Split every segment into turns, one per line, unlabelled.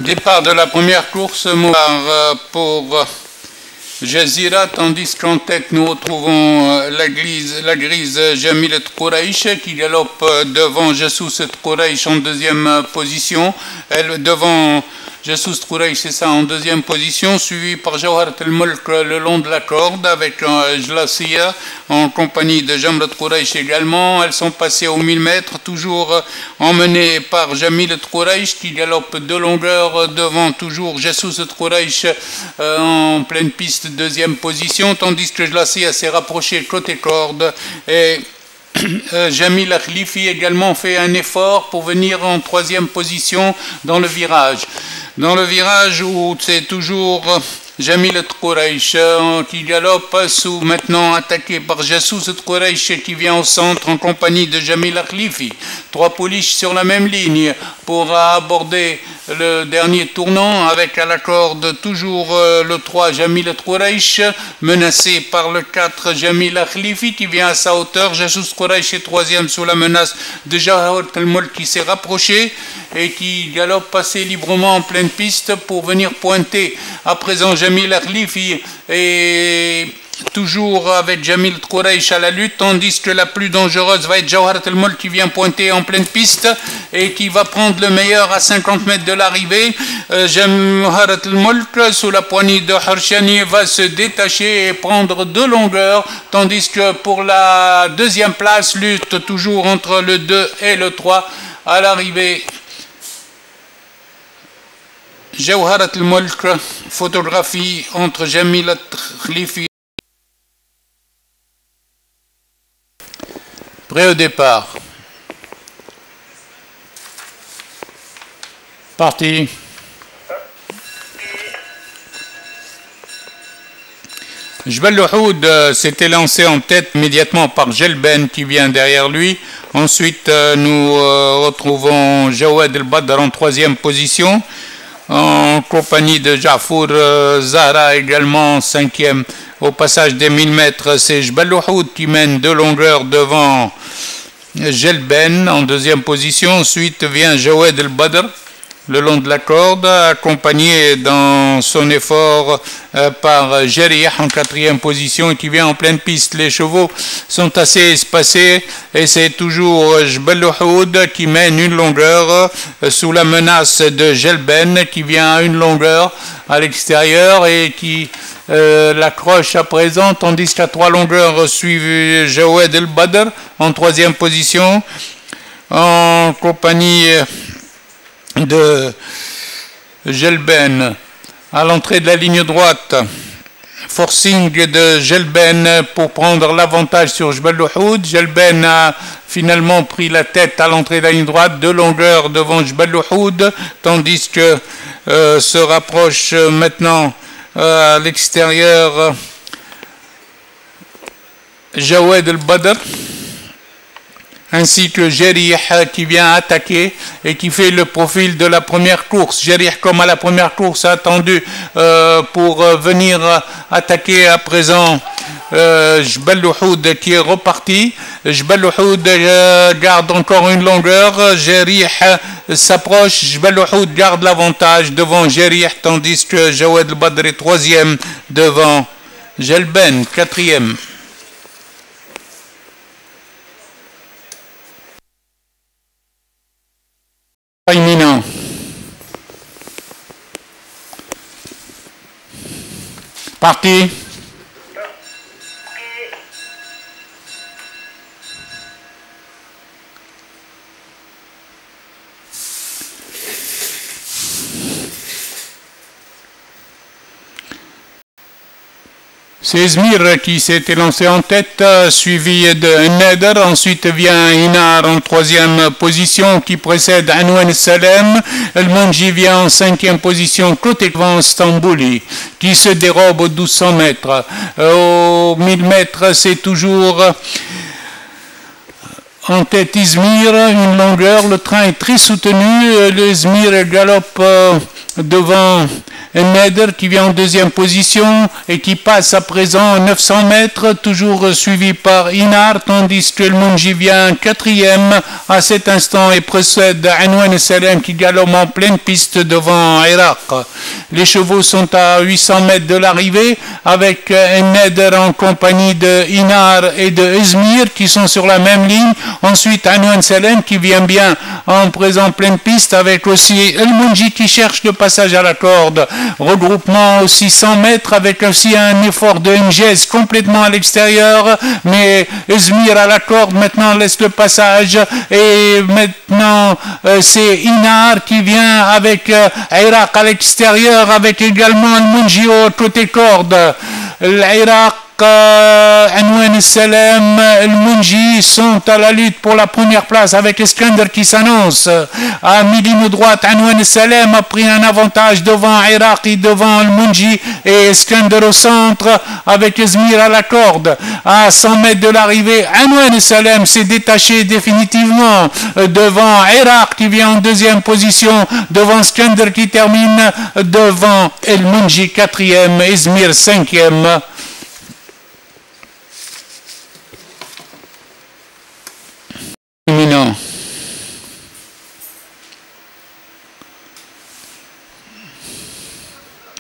Départ de la première course pour Jazira, tandis qu'en tête nous retrouvons la grise Jamilat Qouraïch qui galope devant Jassous Qouraïch en deuxième position. Elle devant Jassous Qouraïch, c'est ça, en deuxième position, suivi par Jawharat al-Mulk le long de la corde avec Jlassiya en compagnie de Jamrat Qouraïch également. Elles sont passées aux 1000 mètres, toujours emmenées par Jamilat Qouraïch qui galope de longueur devant toujours Jassous Qouraïch en pleine piste, deuxième position, tandis que Jlassiya s'est rapproché côté corde et Jamil Khlifi également fait un effort pour venir en troisième position dans le virage. Dans le virage où c'est toujours Jamilat Qouraïch qui galope, maintenant attaqué par Jassous Qouraïch qui vient au centre en compagnie de Jamil Khlifi. Trois pouliches sur la même ligne pour aborder le dernier tournant avec à la corde toujours le 3 Jamilat Qouraïch menacé par le 4 Jamil Khlifi qui vient à sa hauteur. Jassous Qouraïch est troisième sous la menace de Jawharat al-Mulk qui s'est rapproché et qui galope assez librement en pleine piste pour venir pointer à présent Jamil Khlifi et toujours avec Jamil Qouraïch à la lutte, tandis que la plus dangereuse va être Jawharat al-Mulk qui vient pointer en pleine piste et qui va prendre le meilleur à 50 mètres de l'arrivée. Jawharat al-Mulk sous la poignée de Harshani va se détacher et prendre de longueur, tandis que pour la deuxième place lutte toujours entre le 2 et le 3 à l'arrivée. Jawharat al-Mulk, photographie entre Jamilat Khlifi. Prêt au départ. Parti. Jbal Louhoud s'était lancé en tête immédiatement par Jelben qui vient derrière lui. Ensuite, nous retrouvons Jawad el-Badr en troisième position, en compagnie de Jafour Zahra également cinquième. Au passage des 1000 mètres, c'est Jbal Louhoud qui mène de longueur devant Jelben en deuxième position. Ensuite vient Jawad el-Badr le long de la corde, accompagné dans son effort par Jerih en quatrième position et qui vient en pleine piste. Les chevaux sont assez espacés et c'est toujours Jbal Louhoud qui mène une longueur sous la menace de Jelben qui vient à une longueur à l'extérieur et qui l'accroche à présent, tandis qu'à 3 longueurs suivent Jawad el-Badr en troisième position en compagnie de Jelben à l'entrée de la ligne droite. Forcing de Jelben pour prendre l'avantage sur Jbal Louhoud. Jelben a finalement pris la tête à l'entrée de la ligne droite, de longueur devant Jbal Louhoud, tandis que se rapproche maintenant à l'extérieur Jawad el-Badr ainsi que Jerih qui vient attaquer et qui fait le profil de la première course. Jerih, comme à la première course, a attendu pour venir attaquer à présent Jbal Louhoud qui est reparti. Jbal Louhoud garde encore une longueur. Jerih s'approche. Jbal Louhoud garde l'avantage devant Jerih, tandis que Jawad el-Badr est troisième devant Jelben, quatrième. Imminent. Parti. C'est Izmir qui s'était lancé en tête, suivi de Neder. Ensuite vient Inar en troisième position qui précède Anouane Salem. El Monji vient en cinquième position côté devant Stambouli qui se dérobe aux 1200 mètres. Aux 1000 mètres, c'est toujours en tête Izmir, une longueur. Le train est très soutenu. Le Izmir galope devant Neder qui vient en deuxième position et qui passe à présent 900 mètres, toujours suivi par Inar, tandis que le Munji vient quatrième à cet instant et précède Anouane Salem qui galope en pleine piste devant Irak. Les chevaux sont à 800 mètres de l'arrivée avec Neder en compagnie de Inar et de Izmir qui sont sur la même ligne. Ensuite Anouane Salem qui vient bien en présent pleine piste avec aussi El Munji qui cherche le passage à la corde. Regroupement aussi 100 mètres avec aussi un effort de Mgez complètement à l'extérieur, mais Izmir à la corde maintenant laisse le passage et maintenant c'est Inar qui vient avec Irak à l'extérieur avec également El Munji au côté corde. L'Irak Anouane Salem, El Munji sont à la lutte pour la première place avec Iskander qui s'annonce. À mi-ligne droite, Anouane Salem a pris un avantage devant Irak et devant El Munji et Iskander au centre avec Izmir à la corde. À 100 mètres de l'arrivée, Anouane Salem s'est détaché définitivement devant Irak qui vient en deuxième position, devant Iskander qui termine devant El Munji quatrième, Izmir cinquième.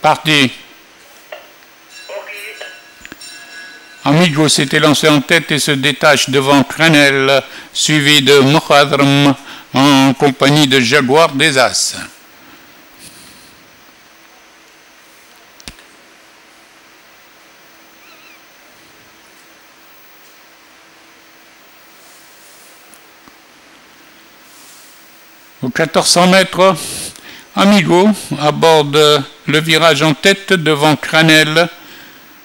Parti. Amigo s'était lancé en tête et se détache devant Cranel, suivi de Mukhadram en compagnie de Jaguar des As. Aux 1400 mètres, Amigo aborde le virage en tête devant Cranel,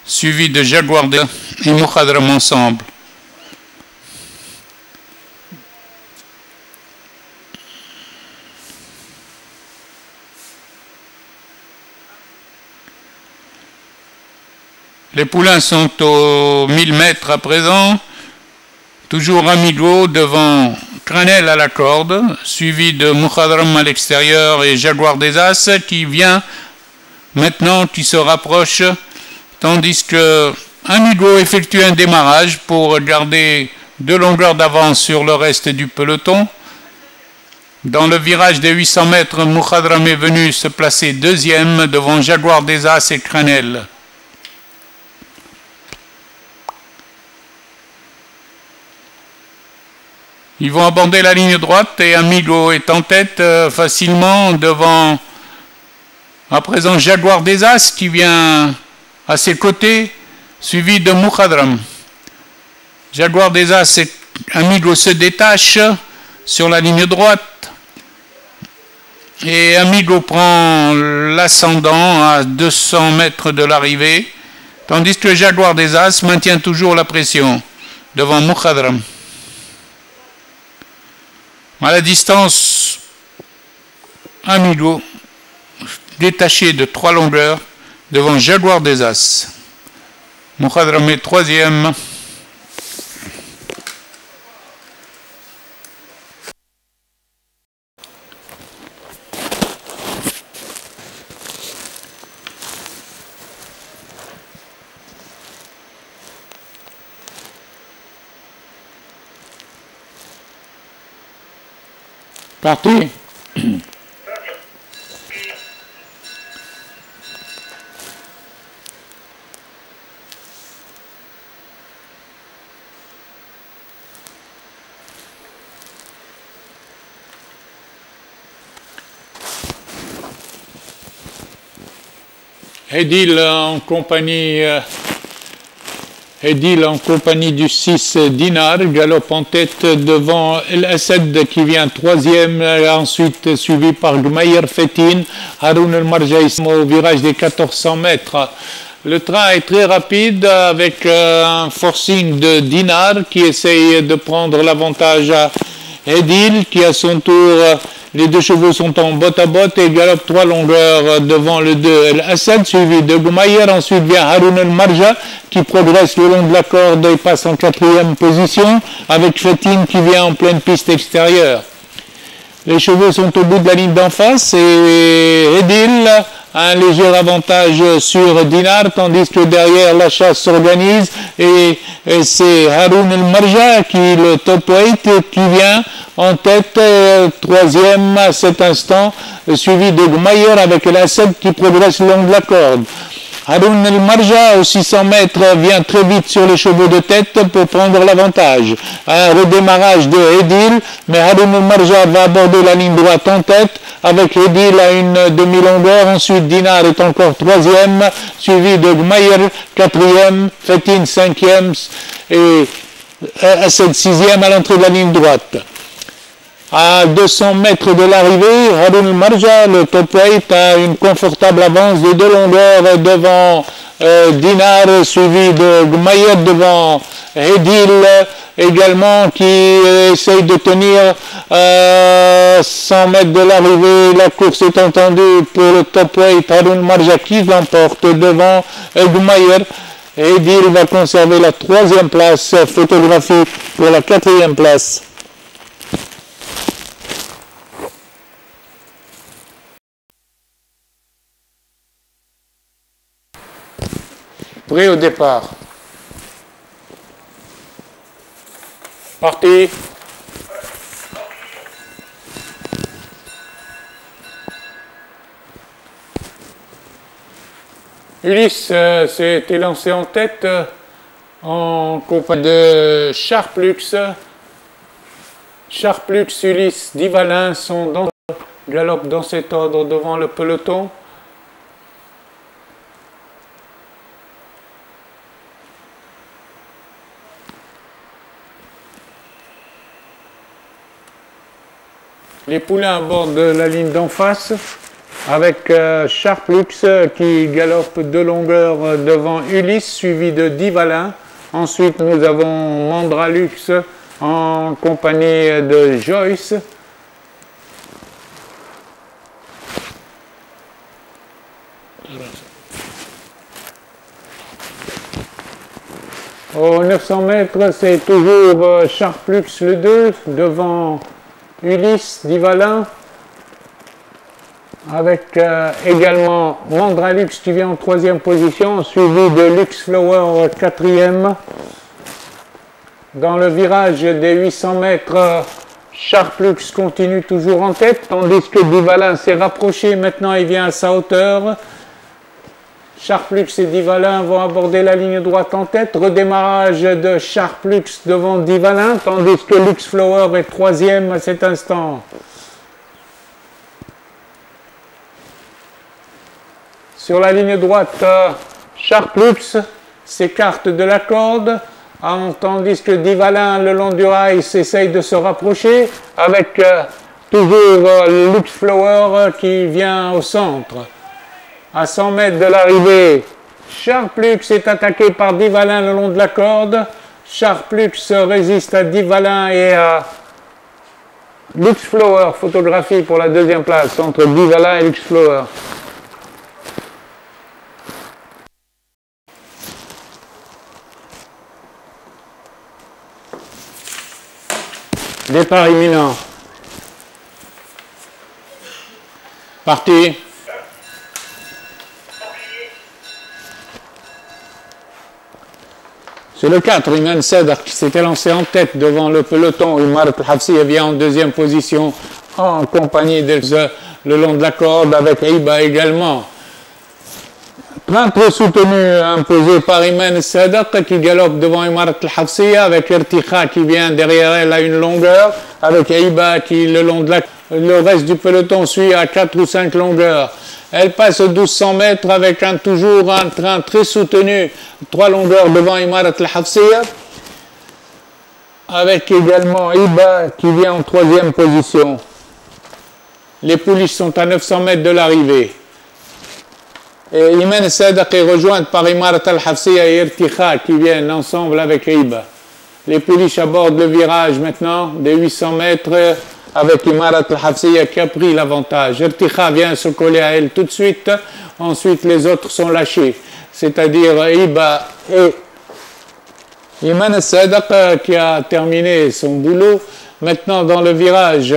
suivi de Jaguar et Mukhadram ensemble. Les poulains sont aux 1000 mètres à présent, toujours Amigo devant Cranel à la corde, suivi de Mukhadram à l'extérieur et Jaguar des As qui vient maintenant, qui se rapproche, tandis que Amigo effectue un démarrage pour garder 2 longueurs d'avance sur le reste du peloton. Dans le virage des 800 mètres, Mukhadram est venu se placer deuxième devant Jaguar des As et Cranel. Ils vont aborder la ligne droite et Amigo est en tête facilement devant à présent Jaguar des As qui vient à ses côtés, suivi de Mukhadram. Jaguar des As et Amigo se détachent sur la ligne droite et Amigo prend l'ascendant à 200 mètres de l'arrivée, tandis que Jaguar des As maintient toujours la pression devant Mukhadram. À la distance, Amigo détaché de 3 longueurs devant Jaguar des As. Mukhadram est troisième. Parti. Edil en compagnie du 6 Dinar galope en tête devant El Asad qui vient troisième, ensuite suivi par Gmayer Fetin, Haroun El Marja au virage des 1400 mètres. Le train est très rapide avec un forcing de Dinar qui essaye de prendre l'avantage à Edil qui à son tour, les 2 chevaux sont en botte à botte et galopent 3 longueurs devant le 2 El Asad suivi de Gmayer. Ensuite vient Haroun El Marja qui progresse le long de la corde et passe en 4e position avec Fetin qui vient en pleine piste extérieure. Les chevaux sont au bout de la ligne d'en face et Edil a un léger avantage sur Dinar, tandis que derrière la chasse s'organise et c'est Haroun El Marja qui est le top weight qui vient en tête, troisième à cet instant, suivi de Gmayer avec l'Assad qui progresse le long de la corde. Haroun El Marja, aux 600 mètres, vient très vite sur les chevaux de tête pour prendre l'avantage. Un redémarrage de Edil, mais Haroun El Marja va aborder la ligne droite en tête, avec Edil à une demi-longueur. Ensuite, Dinar est encore troisième, suivi de Gmayer, quatrième, Fetin, cinquième, et Assad, sixième à l'entrée de la ligne droite. À 200 mètres de l'arrivée, Haroun El Marja, le top weight, a une confortable avance de 2 longueurs devant Dinar, suivi de Gmayer devant Edil également qui essaye de tenir 100 mètres de l'arrivée. La course est entendue pour le top weight, Haroun El Marja qui l'emporte devant Gmayer. Edil va conserver la troisième place, photographie pour la quatrième place. Prêt au départ. Parti. Ulysse s'était lancé en tête en compagnie de Sharplux. Sharplux, Ulysse, Divalin sont dans le galop dans cet ordre devant le peloton. Les poulains abordent la ligne d'en face avec Sharplux qui galope de longueur devant Ulysse, suivi de Divalin. Ensuite, nous avons Mandralux en compagnie de Joyce. Aux 900 mètres, c'est toujours Sharplux le 2 devant Ulysse, Divalin, avec également Mandralux qui vient en troisième position, suivi de Lux Flower quatrième. Dans le virage des 800 mètres, Sharplux continue toujours en tête, tandis que Divalin s'est rapproché, maintenant il vient à sa hauteur. Sharplux et Divalin vont aborder la ligne droite en tête. Redémarrage de Sharplux devant Divalin, tandis que Lux Flower est troisième à cet instant. Sur la ligne droite, Sharplux s'écarte de la corde, tandis que Divalin, le long du rail, essaye de se rapprocher, avec toujours Lux Flower qui vient au centre. À 100 mètres de l'arrivée, Sharplux est attaqué par Divalin le long de la corde. Sharplux résiste à Divalin et à Lux Flower. Photographie pour la deuxième place entre Divalin et Lux Flower. Départ imminent. Parti. C'est le 4, Iman Sadr, qui s'était lancé en tête devant le peloton. Imarat Al-Hafsiya vient en deuxième position en compagnie d'Elza le long de la corde avec Iba également. Train trop soutenu imposé par Iman Sadr qui galope devant Imarat Al-Hafsiya avec Irtikha qui vient derrière elle à une longueur, avec Iba qui le long de le reste du peloton suit à 4 ou 5 longueurs. Elle passe aux 1200 mètres avec toujours un train très soutenu, 3 longueurs devant Imarat Al-Hafsiya, avec également Iba qui vient en troisième position. Les pouliches sont à 900 mètres de l'arrivée. Et Iman Sadr est rejointe par Imarat Al-Hafsiya et Irtikha qui viennent ensemble avec Iba. Les pouliches abordent le virage maintenant des 800 mètres avec Imarat Al-Hafsiya qui a pris l'avantage. Irtikha vient se coller à elle tout de suite. Ensuite, les autres sont lâchés. C'est-à-dire Iba et Iman Sadr qui a terminé son boulot. Maintenant, dans le virage,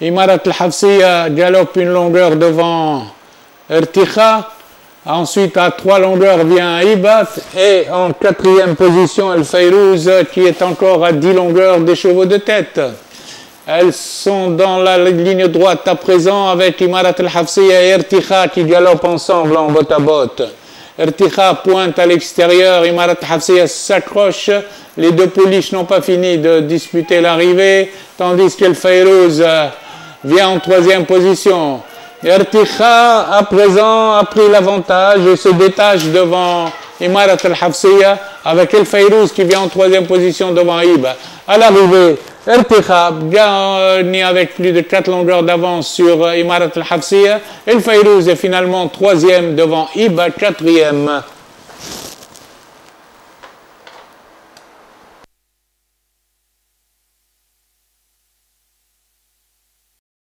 Imarat al-Hafsiya galope une longueur devant Irtikha. Ensuite, à 3 longueurs vient Ibat. Et en 4e position, El Fayrouz qui est encore à 10 longueurs des chevaux de tête. Elles sont dans la ligne droite à présent avec Imarat al-Hafsiya et Irtikha qui galopent ensemble en botte à botte. Irtikha pointe à l'extérieur, Imarat al-Hafsiya s'accroche. Les deux pouliches n'ont pas fini de disputer l'arrivée, tandis que El Fayrouz vient en 3e position. Irtikha, à présent, a pris l'avantage et se détache devant Imarat al-Hafsiya avec El Fayrouz qui vient en 3e position devant Iba. À l'arrivée, Irtikha gagne avec plus de 4 longueurs d'avance sur Imarat al-Hafsiya. El Fayrouz est finalement 3e devant Iba, 4e.